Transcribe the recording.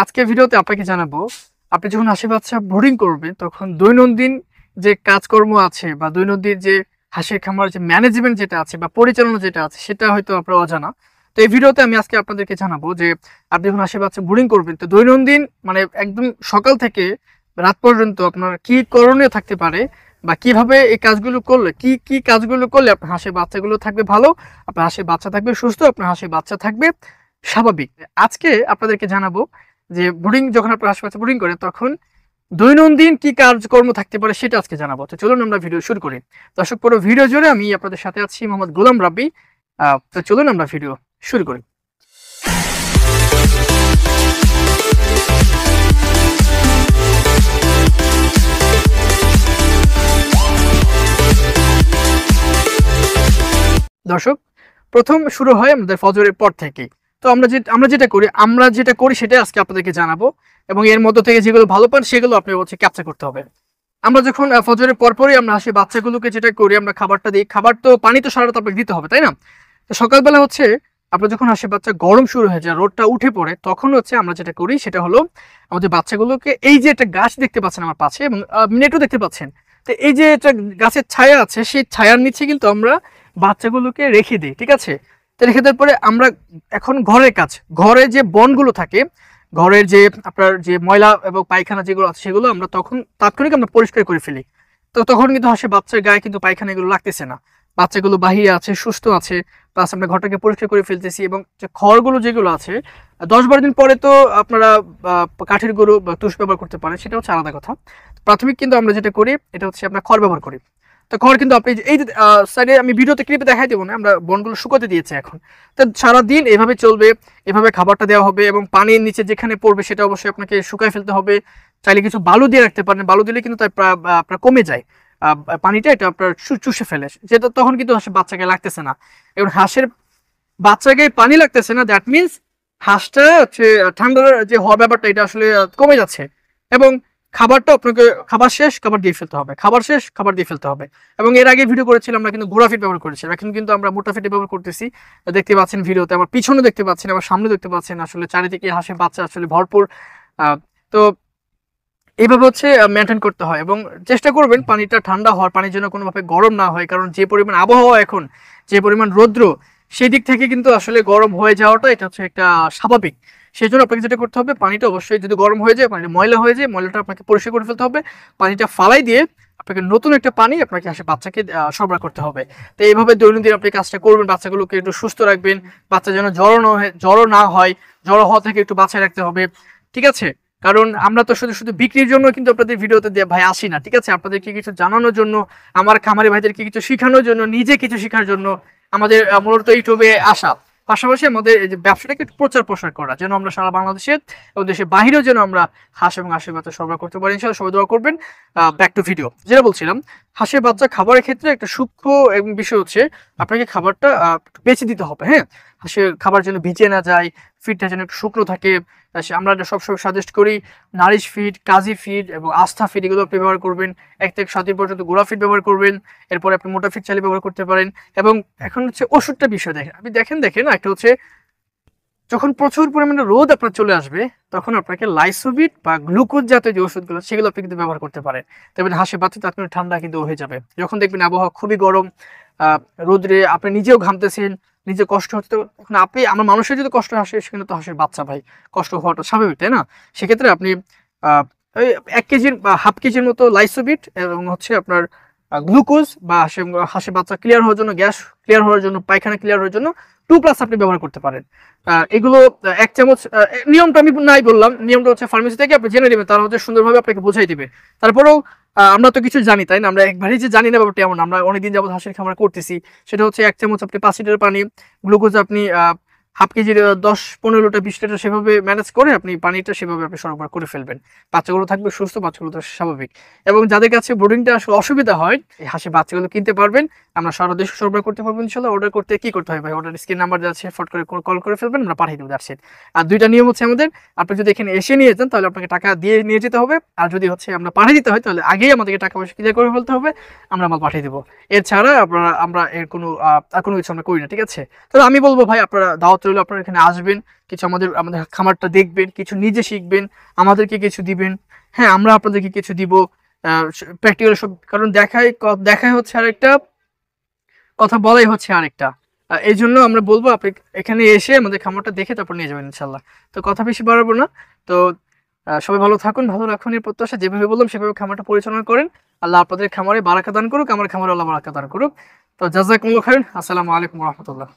আজকের ভিডিওতে আপনাকে জানাবো, আপনি যখন হাঁসি বাচ্চা ব্রুডিং করবেন তখন দৈনন্দিন যে কাজকর্ম আছে বা দৈনন্দিন যে হাঁসের খামার যে ম্যানেজমেন্ট যেটা আছে বা পরিচালনা যেটা আছে সেটা হয়তো আপনার অজানা। তো এই ভিডিওতে আমি আজকে আপনাদেরকে জানাবো যে আপনি যখন হাঁসি বাচ্চা ব্রুডিং করবেন তো দৈনন্দিন মানে একদম সকাল থেকে রাত পর্যন্ত আপনার কি করণীয় থাকতে পারে বা কিভাবে এই কাজগুলো করলে কি কি কাজগুলো করলে আপনার হাঁসের বাচ্চাগুলো থাকবে ভালো, আপনার হাঁসের বাচ্চা থাকবে সুস্থ, আপনার হাঁসের বাচ্চা থাকবে স্বাভাবিক। আজকে আপনাদেরকে জানাবো যে ব্রুডিং যখন আপনার আশেপাশে ব্রুডিং করেন তখন দৈনন্দিন কি কাজকর্ম থাকতে পারে সেটা আজকে জানাবো। তো চলুন আমরা ভিডিও শুরু করি। দর্শক, পুরো ভিডিও জুড়ে আমি আপনাদের সাথে আছি মোহাম্মদ গোলাম রাব্বি। তো চলুন আমরা ভিডিও শুরু করি। দর্শক, প্রথম শুরু হয় আমাদের ফজরের পর থেকে। তো আমরা যেটা করি সেটাই আজকে আপনাদেরকে জানাবো, এবং এর মধ্য থেকে যেগুলো ভালো পান সেগুলো আপনি হচ্ছে ক্যাপচার করতে হবে। আমরা যখন ফজরের পরপরই আমরা হাসি বাচ্চাগুলোকে যেটা করি, আমরা খাবারটা দিই। খাবার তো পানি তো সারা রাত আপনাকে দিতে হবে, তাই না? তো সকালবেলা হচ্ছে আপনার যখন হাসি বাচ্চা গরম শুরু হয়ে যায়, রোদটা উঠে পড়ে, তখন হচ্ছে আমরা যেটা করি সেটা হলো আমাদের বাচ্চাগুলোকে, এই যে একটা গাছ দেখতে পাচ্ছেন আমার পাশে এবং নেটও দেখতে পাচ্ছেন, তো এই যে একটা গাছের ছায়া আছে সেই ছায়ার নিচে কিন্তু আমরা বাচ্চাগুলোকে রেখে দিই, ঠিক আছে? তো রেখে দেওয়ার পরে আমরা এখন ঘরের কাজ, ঘরে যে বনগুলো থাকে, ঘরের যে আপনার যে ময়লা এবং পায়খানা যেগুলো আছে সেগুলো আমরা তখন তাৎক্ষণিক আমরা পরিষ্কার করে ফেলি। তো তখন কিন্তু হাসে বাচ্চার গায়ে কিন্তু পায়খানা এগুলো লাগতেছে না, বাচ্চাগুলো বাহিরে আছে, সুস্থ আছে, প্লাস আমরা ঘরটাকে পরিষ্কার করে ফেলতেছি। এবং যে খড়গুলো যেগুলো আছে 10-12 দিন পরে তো আপনারা কাঠের গরু বা তুষ ব্যবহার করতে পারেন, সেটা হচ্ছে আলাদা কথা। প্রাথমিক কিন্তু আমরা যেটা করি এটা হচ্ছে আমরা খড় ব্যবহার করি। তো খড় কিন্তু আপনি এই যে সাইডে আমি ভিডিওতে ক্লিপে দেখাই দেবো না, আমরা বনগুলো শুকোতে দিয়েছি এখন। তো সারাদিন এভাবে চলবে, এভাবে খাবারটা দেওয়া হবে, এবং পানির নিচে যেখানে পড়বে সেটা অবশ্যই আপনাকে শুকায় ফেলতে হবে। চাইলে কিছু বালু দিয়ে রাখতে পারেন, বালু দিলে কিন্তু তাই আপনার কমে যায় পানিটা, এটা আপনার চুষে ফেলে, যেটা তখন কিন্তু হাঁসের বাচ্চাকে লাগতেছে না। এবং হাঁসের বাচ্চাকে পানি লাগতেছে না, দ্যাট মিনস হাঁসটা হচ্ছে ঠান্ডার যে হওয়ার ব্যাপারটা এটা আসলে কমে যাচ্ছে। এবং খাবারটা আপনাকে খাবার শেষ খাবার দিয়ে ফেলতে হবে, খাবার শেষ খাবার দিয়ে ফেলতে হবে। এবং এর আগে ভিডিও করেছিলাম আমরা কিন্তু ঘোড়া ফিট ব্যবহার করেছিলাম, এখন কিন্তু আমরা মোটা ফিট ব্যবহার করতেছি। দেখতে পাচ্ছেন ভিডিওতে, আমার পিছনে দেখতে পাচ্ছেন, আমার সামনে দেখতে পাচ্ছেন, আসলে চারিদিকে হাঁসের বাচ্চা আসলে ভরপুর। তো এইভাবে হচ্ছে মেনটেন করতে হয়, এবং চেষ্টা করবেন পানিটা ঠান্ডা হওয়ার, পানির জন্য কোনোভাবে গরম না হয়, কারণ যে পরিমাণ আবহাওয়া এখন, যে পরিমাণ রৌদ্র, সেই দিক থেকে কিন্তু আসলে গরম হয়ে যাওয়াটা এটা হচ্ছে একটা স্বাভাবিক। সেই জন্য আপনাকে যেটা করতে হবে, পানিটা অবশ্যই যদি গরম হয়ে যায়, পানিটা ময়লা হয়ে যায়, ময়লাটা আপনাকে পরিষ্কার করে ফেলতে হবে, পানিটা ফালাই দিয়ে আপনাকে নতুন একটা পানি আপনাকে হাঁসের বাচ্চাকে সরবরাহ করতে হবে। তো এইভাবে দৈনন্দিন আপনি কাজটা করবেন, বাচ্চাগুলোকে একটু সুস্থ রাখবেন, বাচ্চা যেন জ্বর না হয়, জ্বর হওয়া থেকে একটু বাঁচায় রাখতে হবে, ঠিক আছে? কারণ আমরা তো শুধু শুধু বিক্রির জন্য কিন্তু আপনাদের ভিডিওতে ভাই আসি না, ঠিক আছে? আপনাদেরকে কিছু জানানোর জন্য, আমার খামারি ভাইদেরকে কিছু শেখানোর জন্য, নিজে কিছু শেখার জন্য আমাদের মূলত ইউটিউবে আসা। পাশাপাশি আমাদের এই যে ব্যবসাটাকে একটু প্রচার প্রসার করা, যেন আমরা সারা বাংলাদেশের এবং দেশের বাহিরেও যেন আমরা হাঁস এবং হাঁসের বাচ্চা সরবরাহ করতে পারি। ইনশাআল্লাহ সবাই দোয়া করবেন। ব্যাক টু ভিডিও, যেটা বলছিলাম, হাঁসের বাচ্চা খাবারের ক্ষেত্রে একটা সূক্ষ্ম এবং বিষয় হচ্ছে আপনাকে খাবারটা বেছে দিতে হবে। হ্যাঁ, হাঁসের খাবার যেন ভিজে না যায়, ফিডটা যেন একটু শুকনো থাকে। আমরা সবসময় সাজেস্ট করি নারিশ ফিড, কাজী ফিড এবং আস্থা ফিড, এগুলো আপনি ব্যবহার করবেন। 1 থেকে 7 দিন পর্যন্ত গোড়া ফিড ব্যবহার করবেন, এরপরে আপনি মোটা ফিড চালিয়ে ব্যবহার করতে পারেন। এবং এখন হচ্ছে ওষুধটা বিষয় দেখেন, আপনি দেখেন একটা হচ্ছে যখন প্রচুর পরিমাণে রোদ আপনার চলে আসবে তখন আপনাকে লাইসোভিট বা গ্লুকোজ জাতীয় যে ওষুধগুলো সেগুলো আপনি কিন্তু ব্যবহার করতে পারেন। তবে হাঁসের বাচ্চা তাৎক্ষণিক ঠান্ডা কিন্তু হয়ে যাবে। যখন দেখবেন আবহাওয়া খুবই গরম, রোদ্রে আপনি নিজেও ঘামতেছেন, নিজে কষ্ট হচ্ছে, তখন আমার মানুষের যদি কষ্ট আসে সেখানে তো হাঁসের বাচ্চা ভাই কষ্ট হওয়াটা স্বাভাবিক, তাই না? সেক্ষেত্রে আপনি ওই 1 কেজির বা হাফ কেজির মতো লাইসোভিট এবং হচ্ছে আপনার গ্লুকোজ বা হাঁসের বাচ্চা ক্লিয়ার হওয়ার জন্য, গ্যাস ক্লিয়ার হওয়ার জন্য, পায়খানা ক্লিয়ার হওয়ার জন্য 2+ আপনি ব্যবহার করতে পারেন। এগুলো 1 চামচ, নিয়মটা আমি নাই বললাম, নিয়মটা হচ্ছে ফার্মেসি থেকে আপনি জেনে নেবেন, তারা হচ্ছে সুন্দরভাবে আপনাকে বোঝাই দিবে। তারপরেও আমরা তো কিছু জানি, তাই না? আমরা একবারই যে জানি না ব্যাপারটা এমন, আমরা অনেকদিন যাবত হাঁসের খামার করতেছি। সেটা হচ্ছে 1 চামচ আপনি 5 লিটার পানি, গ্লুকোজ আপনি হাফ কেজির 10-15 লিটার 20 লিটার সেভাবে ম্যানেজ করে আপনি পানিটা সেভাবে আপনি সরবরাহ করে ফেলবেন। বাচ্চাগুলো থাকবে সুস্থ, বাচ্চাগুলো থাকবে স্বাভাবিক। এবং যাদের কাছে ব্রুডিংটা আসলে অসুবিধা হয়, এই হাঁসের বাচ্চাগুলো কিনতে পারবেন, আমরা সারা দেশে সরবরাহ করতে পারবো ইনশাআল্লাহ। অর্ডার করতে কি করতে হয় ভাই? অর্ডার স্ক্রিন নাম্বার যাচ্ছে, ফট করে কল করে ফেলবেন, আমরা পাঠিয়ে দেবো, দ্যাটস ইট। আর 2টা নিয়ম হচ্ছে আমাদের, আপনি যদি এখানে এসে নিয়ে যান তাহলে আপনাকে টাকা দিয়ে নিয়ে যেতে হবে, আর যদি হচ্ছে আমরা পাঠিয়ে দিতে হয় তাহলে আগেই আমাদেরকে টাকা পয়সা ক্লিয়ার করে ফেলতে হবে, আমরা মাল পাঠিয়ে দেবো। এছাড়া আমরা এর কোনো আর কোনো কিছু আমরা করি না, ঠিক আছে? তো আমি বলবো ভাই আপনারা দাওয়াত দাওয়াত রইল, আপনারা এখানে আসবেন, কিছু আমাদের আমাদের খামারটা দেখবেন, কিছু নিজে শিখবেন, আমাদেরকে কিছু দিবেন, হ্যাঁ আমরা আপনাদেরকে কিছু দিব, প্র্যাকটিক্যাল সব, কারণ দেখাই হচ্ছে আরেকটা, কথা বলাই হচ্ছে আরেকটা। এই জন্য আমরা বলবো আপনি এখানে এসে আমাদের খামারটা দেখে তারপর নিয়ে যাবেন ইনশাল্লাহ। তো কথা বেশি বাড়াবো না। তো সবাই ভালো থাকুন, ভালো রাখুন, এই প্রত্যাশা। যেভাবে বললাম সেভাবে খামারটা পরিচালনা করেন। আল্লাহ আপনাদের খামারে বারাকা দান করুক, আমার খামারে আল্লাহ বারাকা দান করুক। তো জাযাকুমুল্লাহু খাইরান। আসসালামু আলাইকুম ওয়া রাহমাতুল্লাহ।